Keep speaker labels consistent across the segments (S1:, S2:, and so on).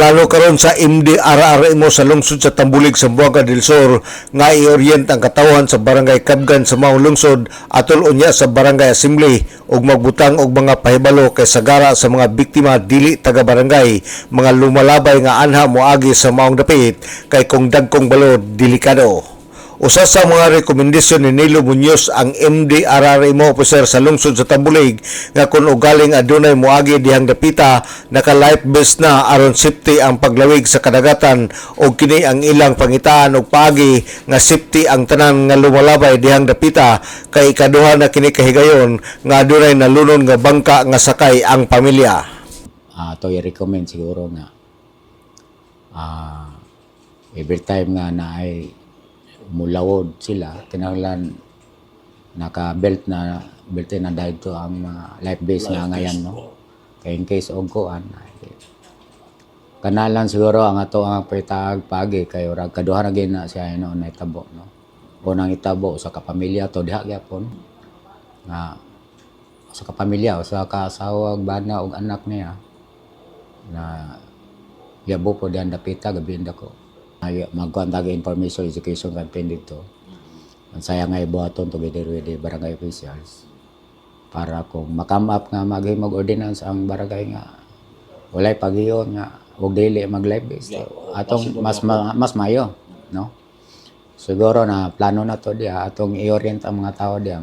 S1: Plano karon sa MDRRMO sa lungsod sa Tambulig, Zamboanga del Sur nga i-orient ang katawan sa Barangay Kabgan sa maong lungsod atol unya sa Barangay Assembly ug magbutang og mga pahibalo kay sagara sa mga biktima dili taga barangay, mga lumalabay nga anha moagi sa maong dapit kay kung dagkong balo delikado. Usa sa mga rekomendasyon ni Nilo Muñoz ang MDRRMO officer sa lungsod sa Tambulig nga kung ugaling adunay moagi dihang dapita naka-life vest na aron safety ang paglawig sa kadagatan o kini ang ilang pangitaan og paagi nga safety ang tanan nga lumalabay dihang dapita kay ikaduha na kini kahigayon nga adunay nalunod nga bangka nga sakay ang pamilya.
S2: Ito i-recommend siguro na every time nga na ay mulawod sila, kinahanglan naka-belt na dahil to ang life vest nga ngayon, no? Kaya in case og kuan, kanalan siguro ang ato ang pertag pagi kay ora kaduha na gina siya no na itabo, no? Unang itabo sa kapamilya to diha gyapon nga sa kapamilya sa kaasawa ug bana ug anak niya na yabo po diyan dapita gabi ko. Magkuhan information education campaign dito. Saya nga ibuhaton together with the barangay officials para kung makam up nga maghimog ordinance ang barangay nga walay pagiyon nga og dili mag live base atong mas mayo, no? Siguro na plano na to dia atong i-orient ang mga tao dia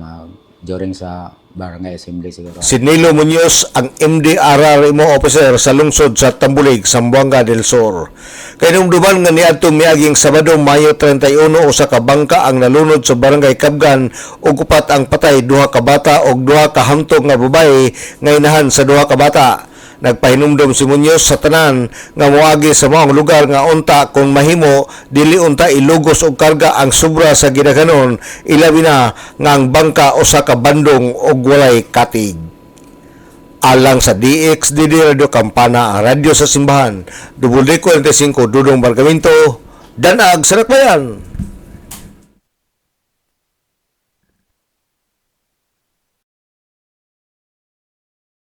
S2: during sa Barangay Assembly siguro.
S1: Si Nilo Muñoz ang MDRRMO officer sa lungsod sa Tambulig, Zamboanga del Sur. Kay numduman nga niadtong miaging Sabado, Mayo 31 usa ka bangka ang nalunod sa Barangay Kabgan ug upat ang patay, duha ka bata ug duha ka hamtog nga babae nga inahan sa duha ka bata. Nagpahinumdom si Muñoz sa tanan nga moagi sa maong lugar nga unta kung mahimo dili unta ilugos og karga ang sobra sa gidaghanon, ilabi na nga ang bangka usa ka bandong og walay katig. Alang sa DXDD Radio Kampana, ang radyo sa simbahan, WD45 Dudong Bargamento, Danag sa Nakbayan.